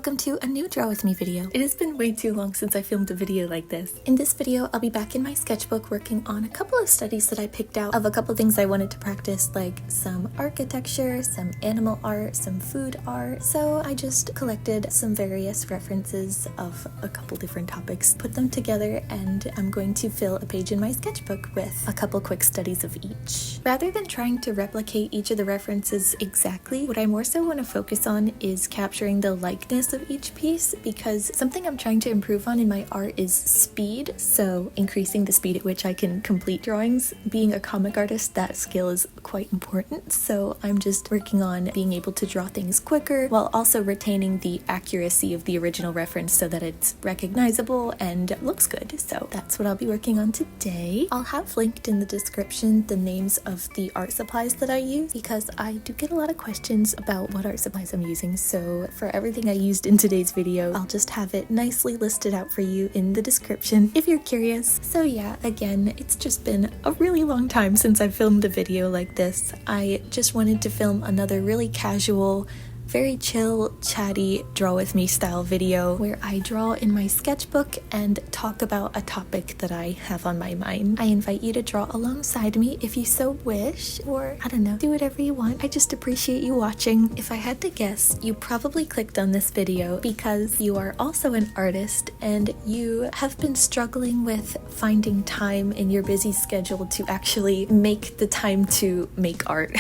welcome to a new Draw With Me video. It has been way too long since I filmed a video like this. In this video, I'll be back in my sketchbook working on a couple of studies that I picked out of a couple things I wanted to practice, like some architecture, some animal art, some food art. So I just collected some various references of a couple different topics, put them together, and I'm going to fill a page in my sketchbook with a couple quick studies of each. Rather than trying to replicate each of the references exactly, what I more so want to focus on is capturing the likeness of each piece, because something I'm trying to improve on in my art is speed, so increasing the speed at which I can complete drawings. Being a comic artist, that skill is quite important, so I'm just working on being able to draw things quicker while also retaining the accuracy of the original reference so that it's recognizable and looks good. So that's what I'll be working on today. I'll have linked in the description the names of the art supplies that I use, because I do get a lot of questions about what art supplies I'm using, so for everything I used in today's video, I'll just have it nicely listed out for you in the description if you're curious. So yeah, again, it's just been a really long time since I filmed a video like this. I just wanted to film another really casual, very chill, chatty, draw with me style video where I draw in my sketchbook and talk about a topic that I have on my mind. I invite you to draw alongside me if you so wish, or I don't know, do whatever you want. I just appreciate you watching. If I had to guess, you probably clicked on this video because you are also an artist and you have been struggling with finding time in your busy schedule to actually make the time to make art.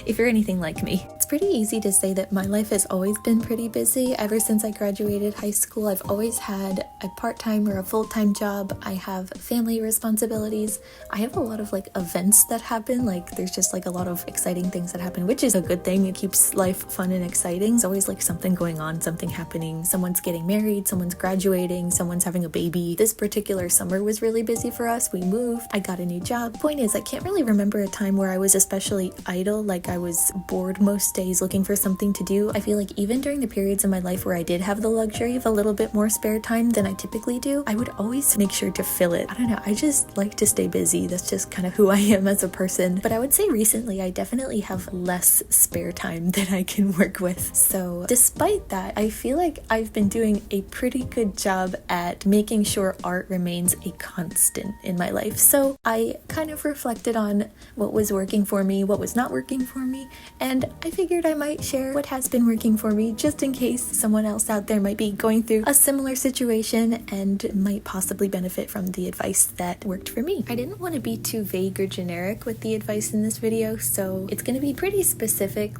If you're anything like me. It's pretty easy to say that my life has always been pretty busy. Ever since I graduated high school, I've always had a part-time or a full-time job. I have family responsibilities. I have a lot of events that happen. There's just a lot of exciting things that happen, which is a good thing. It keeps life fun and exciting. There's always something going on, something happening. Someone's getting married, someone's graduating, someone's having a baby. This particular summer was really busy for us. We moved, I got a new job. Point is, I can't really remember a time where I was especially idle, I was bored most days looking for something to do. I feel like even during the periods in my life where I did have the luxury of a little bit more spare time than I typically do, I would always make sure to fill it. I don't know, I just like to stay busy. That's just kind of who I am as a person. But I would say recently I definitely have less spare time than I can work with. So despite that, I feel like I've been doing a pretty good job at making sure art remains a constant in my life. So I kind of reflected on what was working for me, what was not working for me, and I figured I might share what has been working for me, just in case someone else out there might be going through a similar situation and might possibly benefit from the advice that worked for me. I didn't want to be too vague or generic with the advice in this video, so it's going to be pretty specific,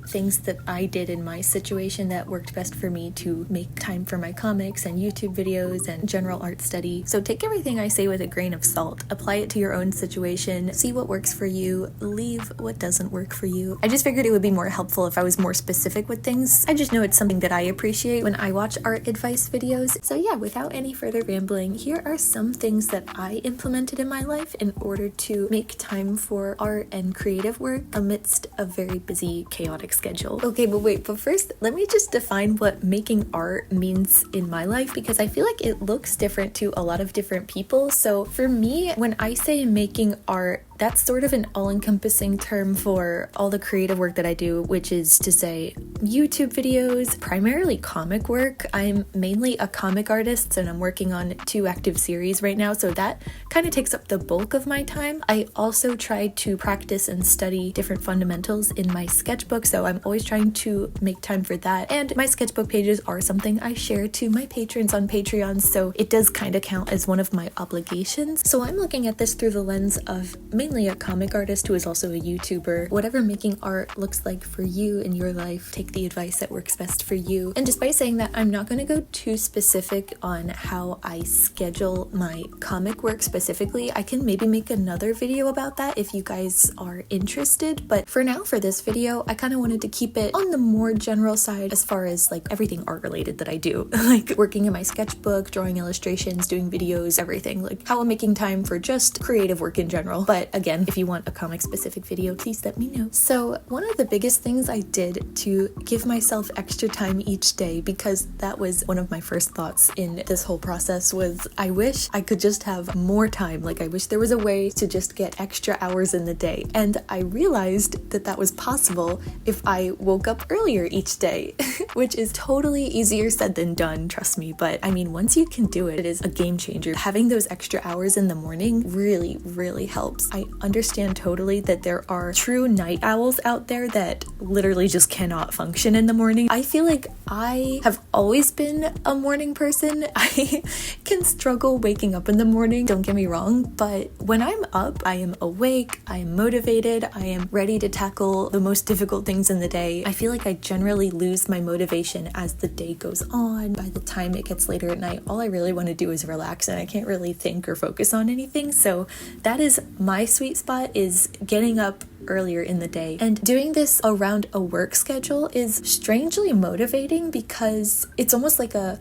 things that I did in my situation that worked best for me to make time for my comics and YouTube videos and general art study. So take everything I say with a grain of salt, apply it to your own situation, see what works for you, leave what doesn't work for you. I just figured it would be more helpful if I was more specific with things. I just know it's something that I appreciate when I watch art advice videos. So yeah, without any further rambling, here are some things that I implemented in my life in order to make time for art and creative work amidst a very busy, chaotic schedule. Okay, but first, let me just define what making art means in my life, because I feel like it looks different to a lot of different people. So for me, when I say making art, that's sort of an all-encompassing term for all the creative work that I do, which is to say YouTube videos, primarily comic work. I'm mainly a comic artist and I'm working on 2 active series right now, so that kind of takes up the bulk of my time. I also try to practice and study different fundamentals in my sketchbook, so I'm always trying to make time for that. And my sketchbook pages are something I share to my patrons on Patreon, so it does kind of count as one of my obligations. So I'm looking at this through the lens of mainly a comic artist who is also a YouTuber. Whatever making art looks like for you in your life, take the advice that works best for you. And despite saying that, I'm not going to go too specific on how I schedule my comic work specifically. I can maybe make another video about that if you guys are interested, but for now, for this video, I kind of wanted to keep it on the more general side as far as everything art related that I do, working in my sketchbook, drawing illustrations, doing videos, everything, how I'm making time for just creative work in general. But But again, if you want a comic specific video, please let me know. So one of the biggest things I did to give myself extra time each day, because that was one of my first thoughts in this whole process, was I wish I could just have more time. Like I wish there was a way to just get extra hours in the day. And I realized that that was possible if I woke up earlier each day, which is totally easier said than done, trust me. But I mean, once you can do it, it is a game changer. Having those extra hours in the morning really, really helps. I understand totally that there are true night owls out there that literally just cannot function in the morning. I feel like I have always been a morning person. I can struggle waking up in the morning, don't get me wrong, but when I'm up, I am awake, I am motivated, I am ready to tackle the most difficult things in the day. I feel like I generally lose my motivation as the day goes on. By the time it gets later at night, all I really want to do is relax and I can't really think or focus on anything. So that is my sweet spot, is getting up earlier in the day. And doing this around a work schedule is strangely motivating because it's almost like a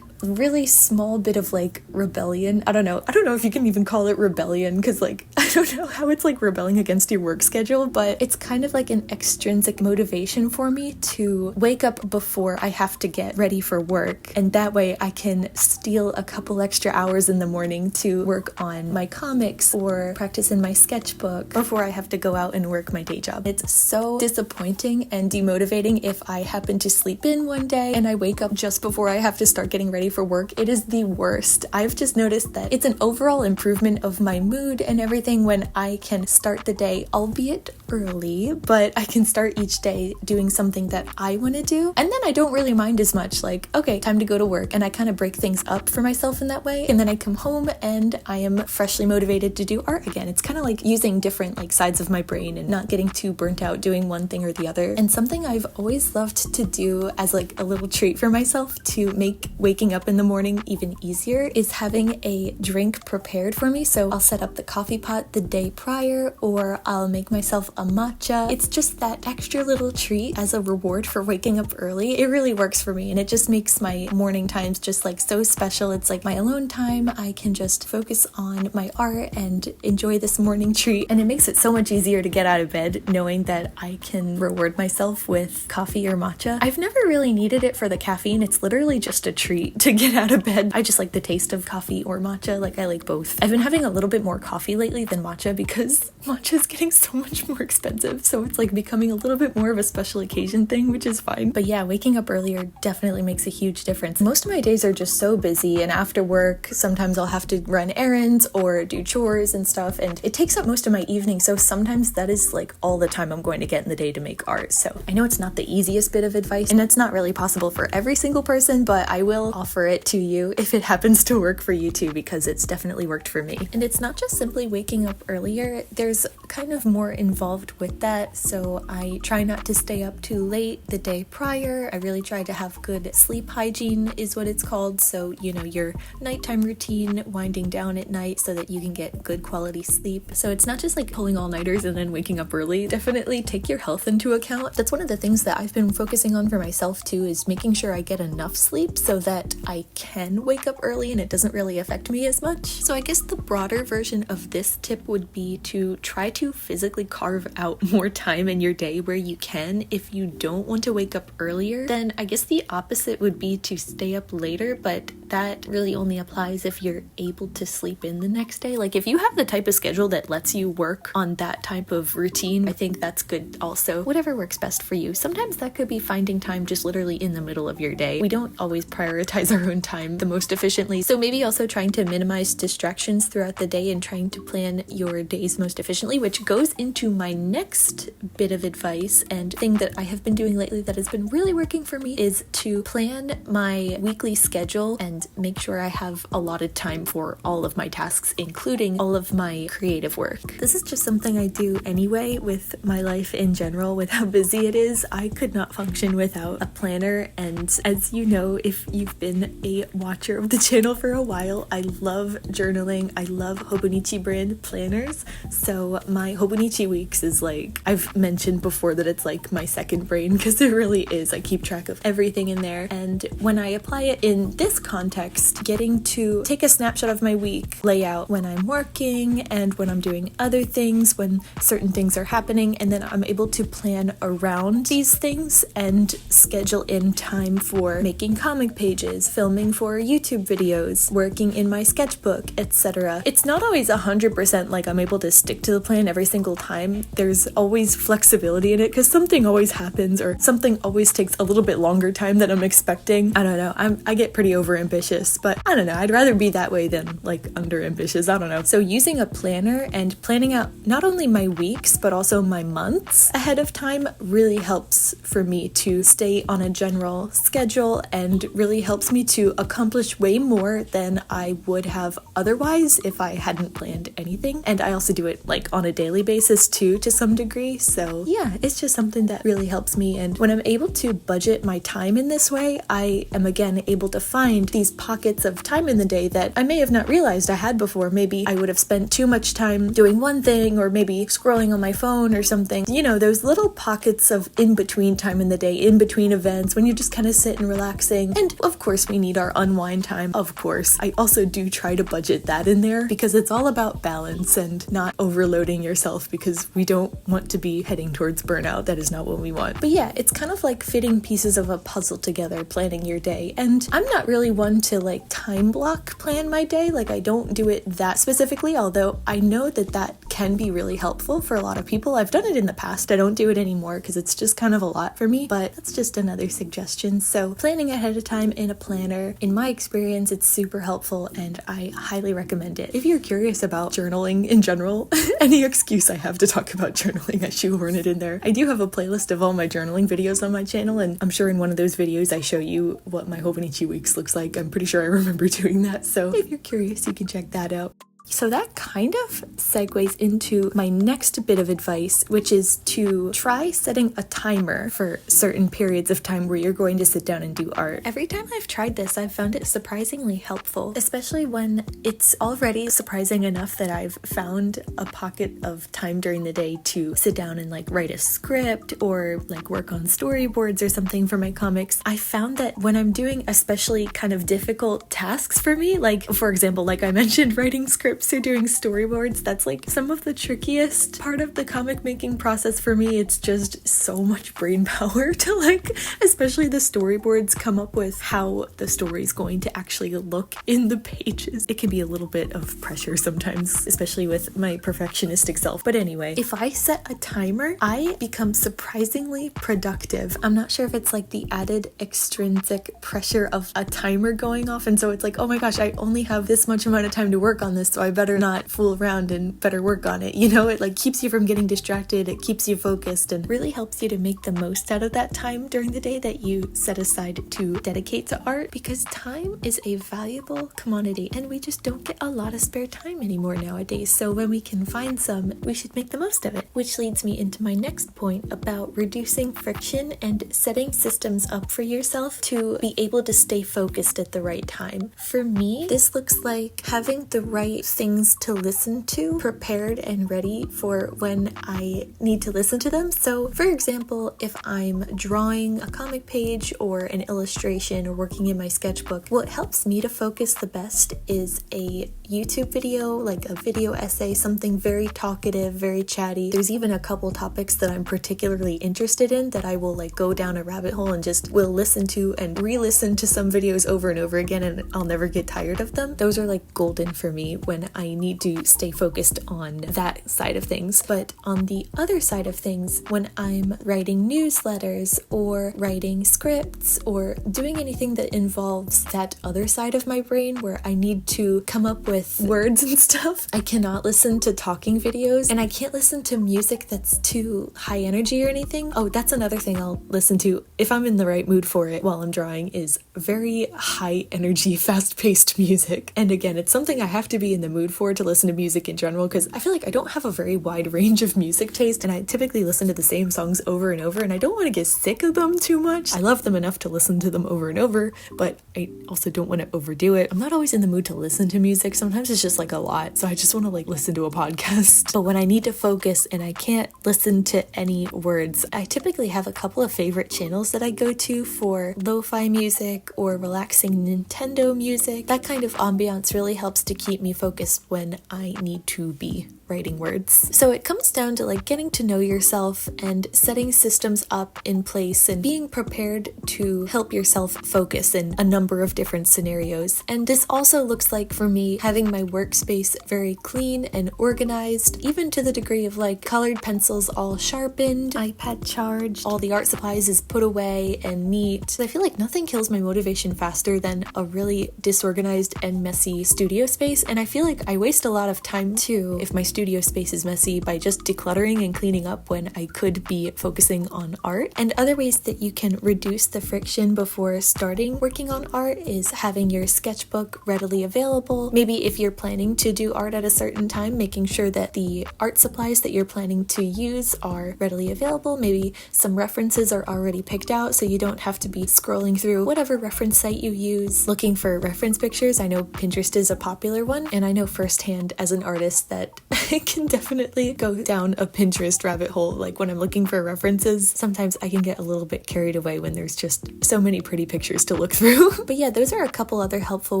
really small bit of like rebellion. I don't know if you can even call it rebellion, because like I don't know how it's like rebelling against your work schedule, but it's kind of like an extrinsic motivation for me to wake up before I have to get ready for work, and that way I can steal a couple extra hours in the morning to work on my comics or practice in my sketchbook before I have to go out and work my day job. It's so disappointing and demotivating if I happen to sleep in one day and I wake up just before I have to start getting ready for work. It is the worst. I've just noticed that it's an overall improvement of my mood and everything when I can start the day, albeit early, but I can start each day doing something that I want to do. And then I don't really mind as much, like, okay, time to go to work. And I kind of break things up for myself in that way. And then I come home and I am freshly motivated to do art again. It's kind of like using different like sides of my brain and not getting too burnt out doing one thing or the other. And something I've always loved to do as like a little treat for myself to make waking up in the morning even easier is having a drink prepared for me. So I'll set up the coffee pot the day prior, or I'll make myself a matcha. It's just that extra little treat as a reward for waking up early. It really works for me, and it just makes my morning times just like so special. It's like my alone time. I can just focus on my art and enjoy this morning treat, and it makes it so much easier to get out of bed knowing that I can reward myself with coffee or matcha. I've never really needed it for the caffeine. It's literally just a treat to get out of bed. I just like the taste of coffee or matcha. Like I like both. I've been having a little bit more coffee lately than matcha because matcha is getting so much more expensive. So it's like becoming a little bit more of a special occasion thing, which is fine. But yeah, waking up earlier definitely makes a huge difference. Most of my days are just so busy, and after work, sometimes I'll have to run errands or do chores and stuff, and it takes up most of my evening. So sometimes that is like all the time I'm going to get in the day to make art. So I know it's not the easiest bit of advice, and it's not really possible for every single person, but I will offer it to you if it happens to work for you too, because it's definitely worked for me. And it's not just simply waking up earlier, there's kind of more involved with that. So I try not to stay up too late the day prior. I really try to have good sleep hygiene is what it's called. So, you know, your nighttime routine, winding down at night so that you can get good quality sleep. So it's not just like pulling all-nighters and then waking up early. Definitely take your health into account. That's one of the things that I've been focusing on for myself too, is making sure I get enough sleep so that I can wake up early and it doesn't really affect me as much. So I guess the broader version of this tip would be to try to physically carve out more time in your day where you can. If you don't want to wake up earlier, then I guess the opposite would be to stay up later, but that really only applies if you're able to sleep in the next day. Like if you have the type of schedule that lets you work on that type of routine, I think that's good also. Whatever works best for you. Sometimes that could be finding time just literally in the middle of your day. We don't always prioritize our own time the most efficiently. So maybe also trying to minimize distractions throughout the day and trying to plan your days most efficiently, which goes into my next bit of advice and thing that I have been doing lately that has been really working for me, is to plan my weekly schedule and make sure I have allotted time for all of my tasks, including all of my creative work. This is just something I do anyway with my life in general, with how busy it is. I could not function without a planner, and as you know, if you've been been a watcher of the channel for a while, I love journaling. I love Hobonichi brand planners. So my Hobonichi weeks is like, I've mentioned before that it's like my second brain, because it really is. I keep track of everything in there. And when I apply it in this context, getting to take a snapshot of my week, lay out when I'm working and when I'm doing other things, when certain things are happening, and then I'm able to plan around these things and schedule in time for making comic pages, filming for YouTube videos, working in my sketchbook, etc. It's not always 100% like I'm able to stick to the plan every single time. There's always flexibility in it because something always happens or something always takes a little bit longer time than I'm expecting. I don't know. I get pretty over ambitious, but I don't know. I'd rather be that way than like under ambitious. I don't know. So using a planner and planning out not only my weeks, but also my months ahead of time really helps for me to stay on a general schedule and really helps me to accomplish way more than I would have otherwise if I hadn't planned anything. And I also do it like on a daily basis too, to some degree. So yeah, it's just something that really helps me. And when I'm able to budget my time in this way, I am again able to find these pockets of time in the day that I may have not realized I had before. Maybe I would have spent too much time doing one thing, or maybe scrolling on my phone or something. You know, those little pockets of in-between time in the day, in between events, when you just kind of sit and relaxing. And of course, we need our unwind time. Of course, I also do try to budget that in there because it's all about balance and not overloading yourself, because we don't want to be heading towards burnout. That is not what we want. But yeah, it's kind of like fitting pieces of a puzzle together, planning your day. And I'm not really one to like time block plan my day. Like, I don't do it that specifically, although I know that that can be really helpful for a lot of people. I've done it in the past. I don't do it anymore because it's just kind of a lot for me, but that's just another suggestion. So planning ahead of time in a planner, in my experience, it's super helpful and I highly recommend it. If you're curious about journaling in general, any excuse I have to talk about journaling, I shoehorn it in there. I do have a playlist of all my journaling videos on my channel, and I'm sure in one of those videos I show you what my Hobonichi weeks looks like. I'm pretty sure I remember doing that, so if you're curious, you can check that out. So that kind of segues into my next bit of advice, which is to try setting a timer for certain periods of time where you're going to sit down and do art. Every time I've tried this, I've found it surprisingly helpful, especially when it's already surprising enough that I've found a pocket of time during the day to sit down and like write a script or like work on storyboards or something for my comics. I found that when I'm doing especially kind of difficult tasks for me, like for example, like I mentioned, writing scripts or doing storyboards, that's like some of the trickiest part of the comic making process for me. It's just so much brain power to like, especially the storyboards, come up with how the story is going to actually look in the pages. It can be a little bit of pressure sometimes, especially with my perfectionistic self. But anyway, if I set a timer, I become surprisingly productive. I'm not sure if it's like the added extrinsic pressure of a timer going off, and so it's like, oh my gosh, I only have this much amount of time to work on this, so I better not fool around and better work on it. You know, it like keeps you from getting distracted, it keeps you focused, and really helps you to make the most out of that time during the day that you set aside to dedicate to art, because time is a valuable commodity and we just don't get a lot of spare time anymore nowadays. So when we can find some, we should make the most of it. Which leads me into my next point about reducing friction and setting systems up for yourself to be able to stay focused at the right time. For me, this looks like having the right things to listen to prepared and ready for when I need to listen to them. So for example, if I'm drawing a comic page or an illustration or working in my sketchbook, what helps me to focus the best is a YouTube video, like a video essay, something very talkative, very chatty. There's even a couple topics that I'm particularly interested in that I will like go down a rabbit hole and just will listen to and re-listen to some videos over and over again, and I'll never get tired of them. Those are like golden for me when I need to stay focused on that side of things. But on the other side of things, when I'm writing newsletters or writing scripts or doing anything that involves that other side of my brain where I need to come up with with words and stuff. I cannot listen to talking videos, and I can't listen to music that's too high energy or anything. Oh, that's another thing I'll listen to if I'm in the right mood for it while I'm drawing, is very high energy, fast-paced music. And again, it's something I have to be in the mood for to listen to music in general, because I feel like I don't have a very wide range of music taste, and I typically listen to the same songs over and over, and I don't want to get sick of them too much. I love them enough to listen to them over and over, but I also don't want to overdo it. I'm not always in the mood to listen to music. Sometimes it's just like a lot, so I just want to like listen to a podcast. But when I need to focus and I can't listen to any words, I typically have a couple of favorite channels that I go to for lo-fi music or relaxing Nintendo music. That kind of ambiance really helps to keep me focused when I need to be writing words. So it comes down to like getting to know yourself and setting systems up in place and being prepared to help yourself focus in a number of different scenarios. And this also looks like, for me, having my workspace very clean and organized, even to the degree of like colored pencils all sharpened, iPad charged, all the art supplies is put away and neat. So I feel like nothing kills my motivation faster than a really disorganized and messy studio space, and I feel like I waste a lot of time too if my studio space is messy by just decluttering and cleaning up when I could be focusing on art. And other ways that you can reduce the friction before starting working on art is having your sketchbook readily available. Maybe if you're planning to do art at a certain time, making sure that the art supplies that you're planning to use are readily available. Maybe some references are already picked out so you don't have to be scrolling through whatever reference site you use looking for reference pictures. I know Pinterest is a popular one, and I know firsthand as an artist that I can definitely go down a Pinterest rabbit hole. Like when I'm looking for references, sometimes I can get a little bit carried away when there's just so many pretty pictures to look through. But yeah, those are a couple other helpful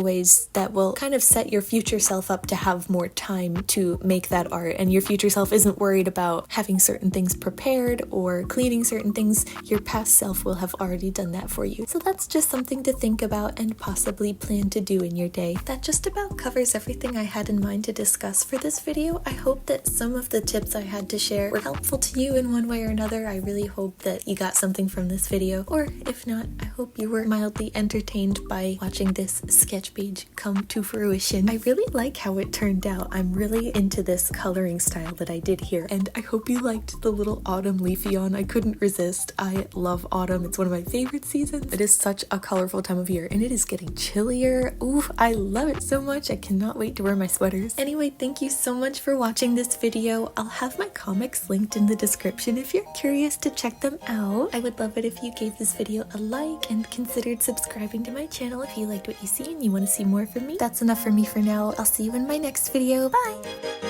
ways that will kind of set your future self up to have more time to make that art, and your future self isn't worried about having certain things prepared or cleaning certain things. Your past self will have already done that for you. So that's just something to think about and possibly plan to do in your day. That just about covers everything I had in mind to discuss for this video. I hope that some of the tips I had to share were helpful to you in one way or another. I really hope that you got something from this video, or if not, I hope you were mildly entertained by watching this sketch page come to fruition. I really like how it turned out. I'm really into this coloring style that I did here, and I hope you liked the little autumn leafy on. I couldn't resist. I love autumn. It's one of my favorite seasons. It is such a colorful time of year, and it is getting chillier. Ooh, I love it so much. I cannot wait to wear my sweaters. Anyway, thank you so much for watching this video. I'll have my comics linked in the description if you're curious to check them out. I would love it if you gave this video a like and considered subscribing to my channel if you liked what you see and you want to see more from me. That's enough for me for now. I'll see you in my next video. Bye!